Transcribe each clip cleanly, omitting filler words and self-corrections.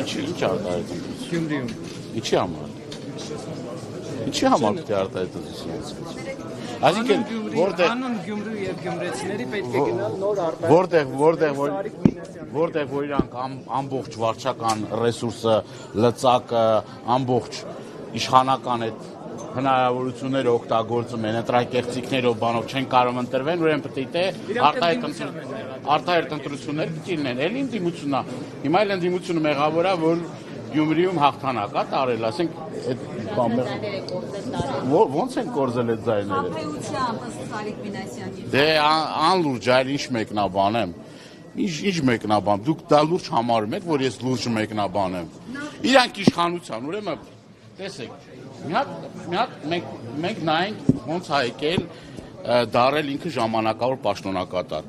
Ինչ արտահայտ ընտրություն։ Գյումրիում։ Ինչի համար։ Ինչի համար պետք է արտահայտ ընտրություն։ Այսինքն որտեղ Անուն Գյումրու եւ գյումրեցիների պետք է գնալ նոր արտահայտ։ որտեղ որ իրանք ամբողջ վարչական ռեսուրսը, լծակը, ամբողջ իշխանական այդ հնարավորությունները օգտագործում են, ընտրակեղծիքներով բանով չեն կարող ընտրվեն, ուրեմն պետք է արտահայտ ընտրություններ պետք է լինեն։ Էլի ընդդիմությունն է։ Հիմա էլ ընդդիմությունը մեղավոր է, որ Գյումրիում հաղթանակ է տարել, ասենք ո՞նց են կորզել այդ ձայները։ Խաբեությամբ ըստ Սարիկ Մինասյանի։ Դե անլուրջ այլ ինչ մեկնաբանեմ։ Ինչ մեկնաբան, դուք դա լուրջ համարում եք, որ ես լուրջ մեկնաբանեմ։ Իրանք իշխանության, ուրեմն տեսեք, մի հատ մենք նայենք ոնց է եկել դարել ինքը ժամանակավոր պաշտոնակատար։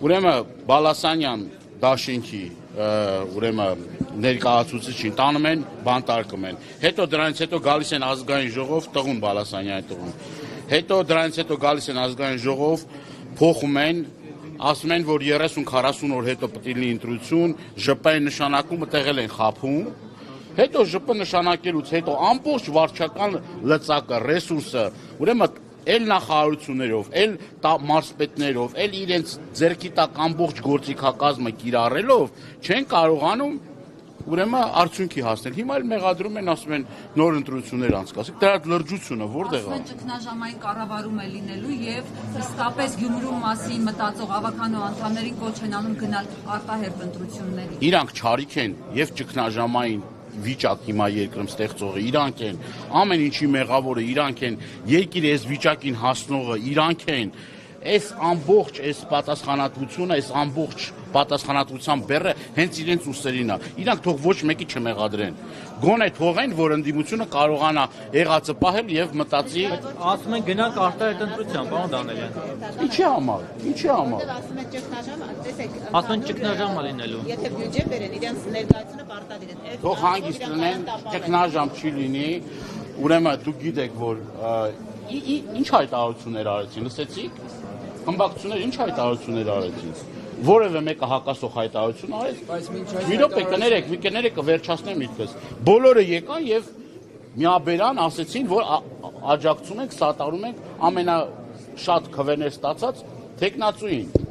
Ուրեմն Բալասանյան դաշինքի ուրեմն ներկայացուցիչին տանում են, բանտարկում են։ Հետո դրանից հետո գալիս են ազգային ժողով, տղուն Բալասանյանի տղուն։ Հետո դրանից հետո գալիս են ազգային ժողով, փոխում են, ասում են, որ 30-40 օր հետո պետք է լինի ընտրություն, ԺՊ-ի նշանակումը տեղել են խափում։ Հետո ԺՊ նշանակելուց հետո ամբողջ վարչական լծակը, ռեսուրսը, ուրեմն էլ նախարարություններով, էլ մարզպետներով, էլ իրենց ձեռքի տակ ամբողջ գործիքակազմը կիրառելով չեն կարողանում ուրեմն արդյունքի հասնել։ Հիմա էլ մեղադրում են, ասում են նոր ընտրություններ անցկացրեք, դրա լրջությունը որտեղ է։ Ասում են ճգնաժամային կառավարում է լինելու եւ իսկապես Գյումրու մասին մտածող ավականո անդամներին կոչ են անում գնալ արտահերթ ընտրությունների։ Իրանք չարիք են եւ ճգնաժամային վիճակ հիմա երկրում ստեղծողը իրանք են, ամեն ինչի մեղավորը իրանք են, երկիրը այս վիճակին հասնողը իրանք են, այս ամբողջ այս պատասխանատվությունը, այս ամբողջ պատասխանատվության բեռը հենց իրենց ուսերին է, իրանք թող ոչ մեկի չմեղադրեն, գոնե թողեն, որ ընդդիմությունը կարողանա եղածը պահել եւ մտածի։ Ասում են գնանք արտահայտ ընտրության, պարոն Դանելյան։ Ինչի համար։ Ասում են ճգնաժամ, տեսեք։ Ասում են ճգնաժամ է լինելու։ Եթե բյուջե բերեն, իրենց ներկայությունը պարտադիր է։ Թող հանգիստ լինեն, ճգնաժամ չի լինի, ուրեմն դուք գիտեք, որ ինչ հայտարարություններ արեցին, լսեցիք։ Խմբակցություններ ինչ հայտարարություններ արեցին։ Որևէ մեկը հակասող հայտարարություն արեց։ Մի րոպե կներեք, կվերջացնեմ միտքս։ Բոլորը եկան եւ միաբերան ասեցին, որ աջակցում ենք, սատարում ենք ամենաշատ քվեներ ստացած տեխնացուին։